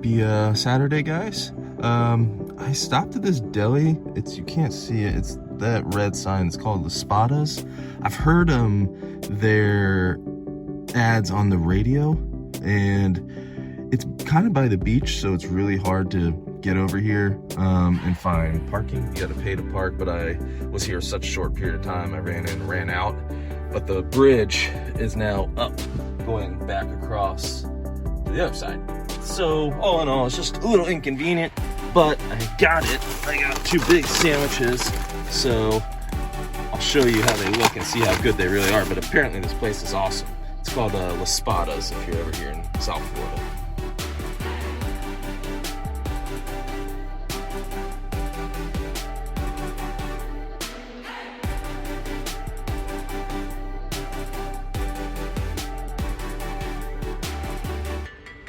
Happy Saturday, guys. I stopped at this deli. You can't see it. It's that red sign. It's called Spada's. I've heard their ads on the radio, and it's kind of by the beach, so it's really hard to get over here and find parking. You gotta pay to park, but I was here such a short period of time. I ran in and ran out, but the bridge is now up, going back across to the other side. So all in all, it's just a little inconvenient, but I got it. I got 2 big sandwiches, so I'll show you how they look and see how good they really are. But apparently this place is awesome. It's called Spada's if you're ever here in South Florida.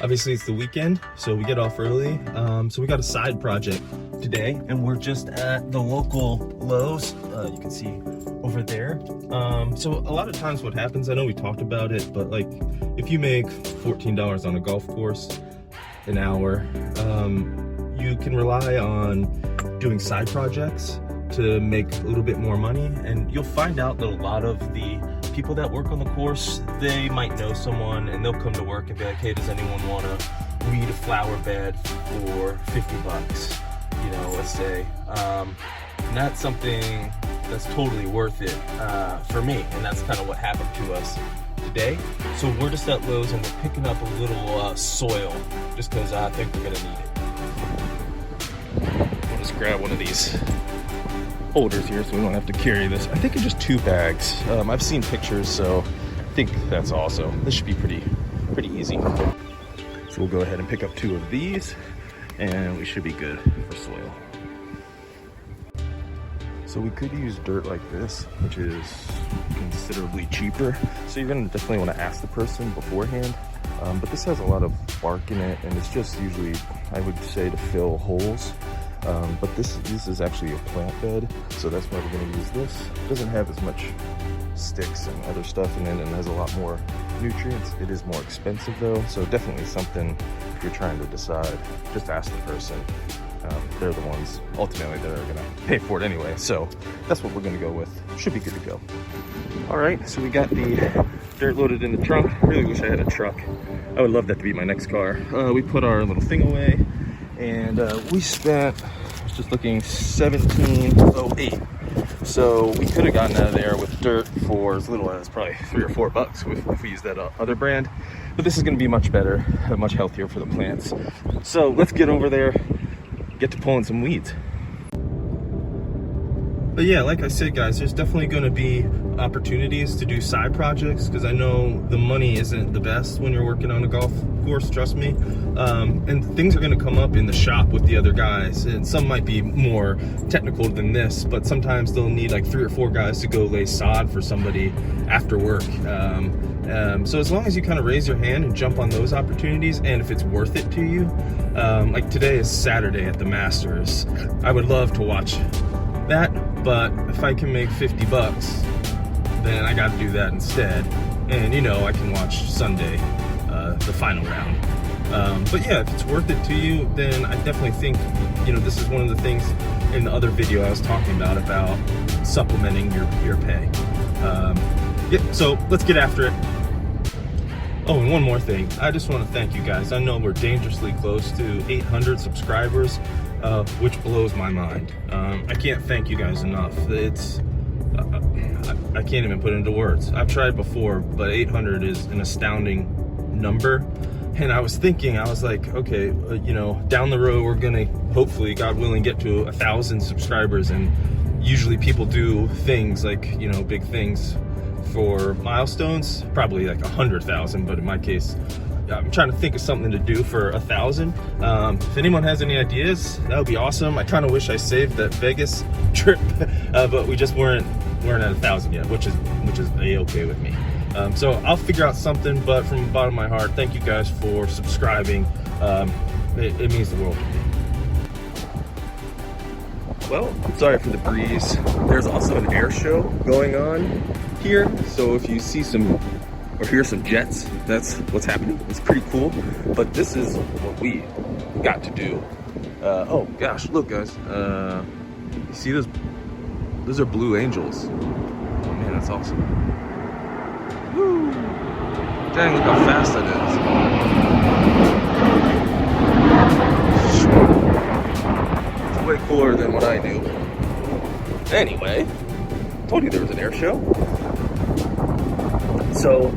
Obviously it's the weekend, so we get off early. So we got a side project today, and we're just at the local Lowe's. You can see over there. So a lot of times what happens, I know we talked about it, but like if you make $14 on a golf course an hour, you can rely on doing side projects to make a little bit more money. And you'll find out that a lot of the people that work on the course, they might know someone, and they'll come to work and be like, hey, does anyone want to weed a flower bed for 50 bucks? You know, let's say. And that's something that's totally worth it for me. And that's kind of what happened to us today. So we're just at Lowe's and we're picking up a little soil just because I think we're going to need it. We'll just grab one of these holders here so we don't have to carry this. I think it's just 2 bags. I've seen pictures, so I think that's also, this should be pretty easy. So we'll go ahead and pick up 2 of these and we should be good for soil. So we could use dirt like this, which is considerably cheaper. So you're gonna definitely wanna ask the person beforehand. But this has a lot of bark in it, and it's just usually, I would say, to fill holes. But this is actually a plant bed, so that's why we're going to use this. It doesn't have as much sticks and other stuff in it, and has a lot more nutrients. It is more expensive though, so definitely something if you're trying to decide, just ask the person. They're the ones ultimately that are going to pay for it anyway, so that's what we're going to go with. Should be good to go. All right, so we got the dirt loaded in the trunk. I really wish I had a truck. I would love that to be my next car. We put our little thing away, and we spent, I was just looking, $17.08. So we could have gotten out of there with dirt for as little as probably $3 or $4 if we use that other brand. But this is going to be much better, much healthier for the plants. So let's get over there, get to pulling some weeds. But yeah, like I said, guys, there's definitely going to be opportunities to do side projects, because I know the money isn't the best when you're working on a golf course, trust me. And things are going to come up in the shop with the other guys, and some might be more technical than this, but sometimes they'll need like 3 or 4 guys to go lay sod for somebody after work. So as long as you kind of raise your hand and jump on those opportunities, and if it's worth it to you, like today is Saturday at the Masters, I would love to watch that, but if I can make 50 bucks, then I got to do that instead. And you know, I can watch Sunday, the final round. But yeah, if it's worth it to you, then I definitely think, you know, this is one of the things in the other video I was talking about supplementing your pay. Yeah, so let's get after it. Oh, and one more thing. I just want to thank you guys. I know we're dangerously close to 800 subscribers, which blows my mind. I can't thank you guys enough. It's I can't even put it into words. I've tried before, but 800 is an astounding number. And I was thinking, I was like, okay, you know, down the road we're gonna hopefully, God willing, get to 1,000 subscribers, and usually people do things like, you know, big things for milestones, probably like 100,000, but in my case, I'm trying to think of something to do for 1,000. If anyone has any ideas, that would be awesome. I kind of wish I saved that Vegas trip, but we just weren't at 1,000 yet, which is a-okay with me. So I'll figure out something, but from the bottom of my heart, thank you guys for subscribing. It means the world to me. Well, sorry for the breeze. There's also an air show going on here, so if you see some or hear some jets. That's what's happening. It's pretty cool. But this is what we got to do. Oh gosh, look guys. You see those? Those are blue angels. Oh man, that's awesome. Woo! Dang, look how fast that is. It's way cooler than what I do. Anyway, told you there was an air show. So,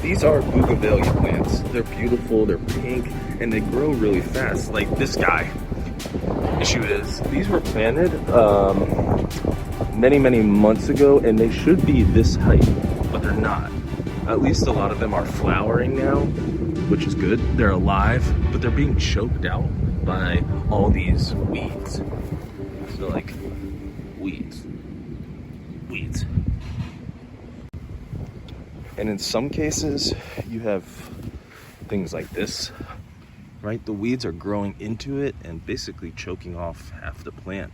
these are bougainvillea plants. They're beautiful, they're pink, and they grow really fast, like this guy. Issue is, these were planted many months ago, and they should be this height, but they're not. At least a lot of them are flowering now, which is good. They're alive, but they're being choked out by all these weeds. So like, weeds. And in some cases, you have things like this, right? The weeds are growing into it and basically choking off half the plant.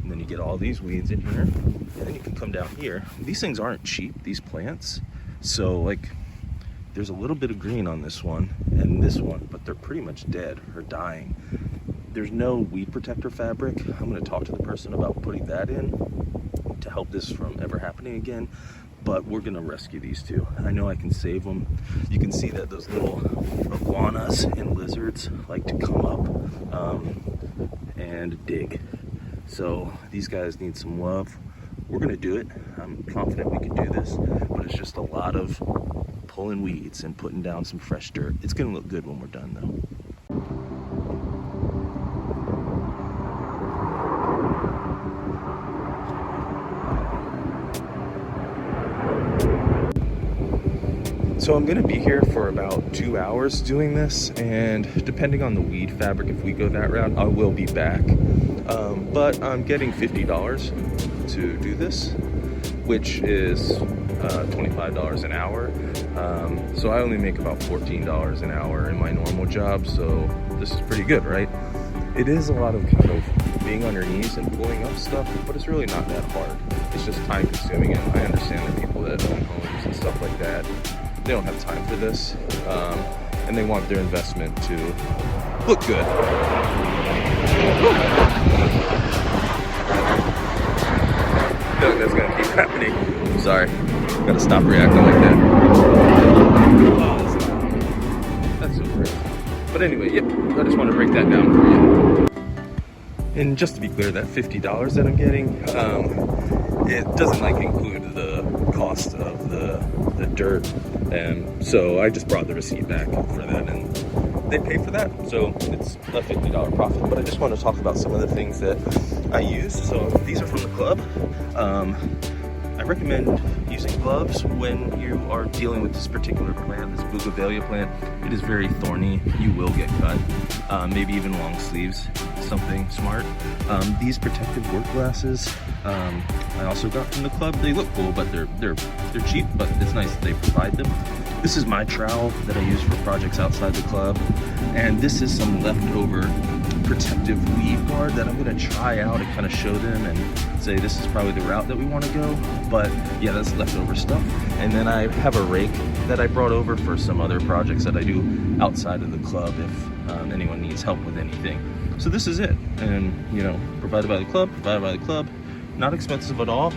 And then you get all these weeds in here, and then you can come down here. These things aren't cheap, these plants. So like, there's a little bit of green on this one and this one, but they're pretty much dead or dying. There's no weed protector fabric. I'm gonna talk to the person about putting that in to help this from ever happening again. But we're gonna rescue these two. I know I can save them. You can see that those little iguanas and lizards like to come up and dig. So these guys need some love. We're gonna do it. I'm confident we can do this, but it's just a lot of pulling weeds and putting down some fresh dirt. It's gonna look good when we're done though. So I'm gonna be here for about 2 hours doing this, and depending on the weed fabric, if we go that route, I will be back. But I'm getting $50 to do this, which is $25 an hour. So I only make about $14 an hour in my normal job, so this is pretty good, right? It is a lot of kind of being on your knees and pulling up stuff, but it's really not that hard. It's just time consuming, and I understand that people that own homes and stuff like that, they don't have time for this, and they want their investment to look good. I feel like that's gonna keep happening. I'm sorry, gotta stop reacting like that. Oh, that's so crazy. But anyway, yep, I just want to break that down for you. And just to be clear, that $50 that I'm getting, it doesn't like include the cost of the dirt, and so I just brought the receipt back for that, and they pay for that, so it's a $50 profit. But I just want to talk about some of the things that I use. So these are from the club. I recommend using gloves when you are dealing with this particular plant, this bougainvillea plant. It is very thorny. You will get cut. Maybe even long sleeves, something smart. These protective work glasses, I also got from the club. They look cool, but they're cheap, but it's nice that they provide them. This is my trowel that I use for projects outside the club, and this is some leftover protective weed guard that I'm gonna try out and kind of show them and say this is probably the route that we want to go. But yeah, that's leftover stuff. And then I have a rake that I brought over for some other projects that I do outside of the club if anyone needs help with anything. So this is it, and you know, provided by the club, not expensive at all,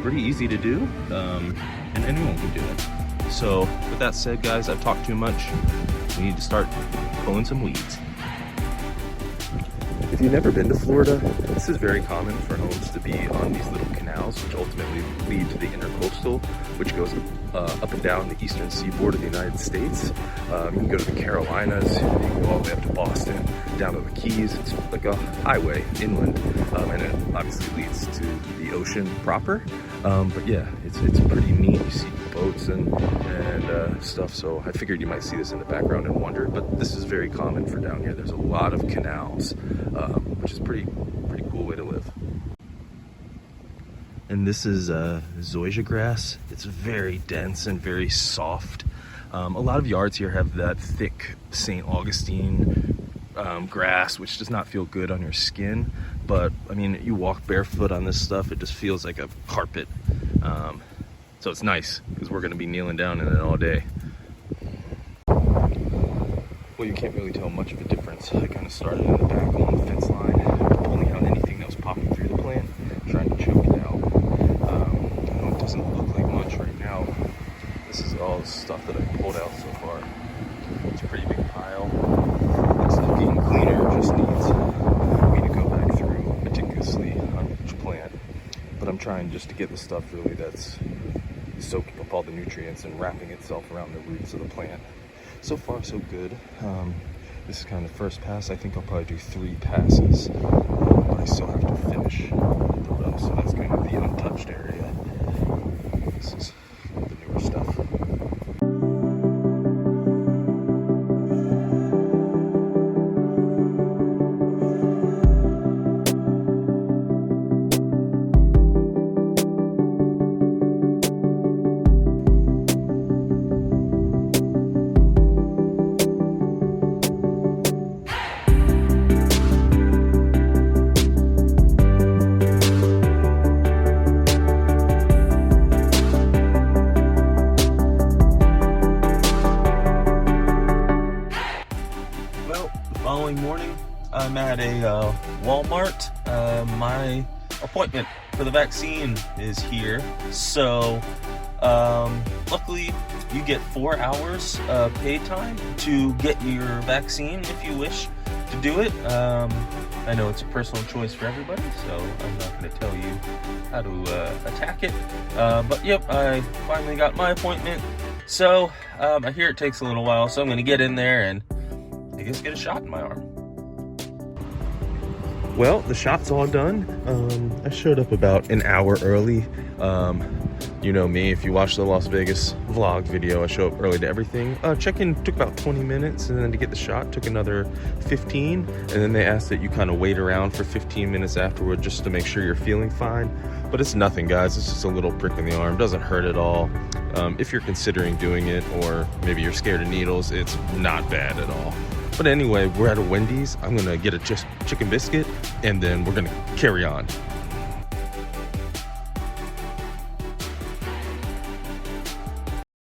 pretty easy to do, and anyone can do it. So with that said, guys, I've talked too much. We need to start pulling some weeds. If you've never been to Florida, this is very common for homes to be on these little canals, which ultimately lead to the intercoastal, which goes up and down the eastern seaboard of the United States. You can go to the Carolinas, you can go all the way up to Boston, down to the Keys. It's like a highway inland, and it obviously leads to the ocean proper. But yeah, it's pretty neat. You see boats and stuff, so I figured you might see this in the background and wonder, but this is very common for down here. There's a lot of canals, which is pretty cool way to live. And this is zoysia grass. It's very dense and very soft. A lot of yards here have that thick St. Augustine grass, which does not feel good on your skin, but I mean, you walk barefoot on this stuff, it just feels like a carpet. So it's nice because we're gonna be kneeling down in it all day. Well, you can't really tell much of a difference. I kind of started in the back along the fence line, pulling out anything that was popping through the plant, trying to choke it out. I know it doesn't look like much right now. This is all the stuff that I pulled out so far. It's a pretty big pile. It's not getting cleaner, it just needs me to go back through meticulously on each plant. But I'm trying just to get the stuff really that's soaking up all the nutrients and wrapping itself around the roots of the plant. So far, so good. This is kind of the first pass. I think I'll probably do 3 passes, but I still have to finish the row, so that's kind of the untouched area. This is the newer stuff. Following morning, I'm at a Walmart. My appointment for the vaccine is here. So luckily you get 4 hours paid time to get your vaccine if you wish to do it. I know it's a personal choice for everybody, so I'm not going to tell you how to attack it. But yep, I finally got my appointment. So I hear it takes a little while, so I'm going to get in there and I guess get a shot in my arm. Well, the shot's all done. I showed up about an hour early. You know me, if you watch the Las Vegas vlog video, I show up early to everything. Check-in took about 20 minutes, and then to get the shot took another 15. And then they asked that you kind of wait around for 15 minutes afterward just to make sure you're feeling fine. But it's nothing, guys. It's just a little prick in the arm. Doesn't hurt at all. If you're considering doing it, or maybe you're scared of needles, it's not bad at all. But anyway, we're at a Wendy's. I'm gonna get a chicken biscuit, and then we're gonna carry on.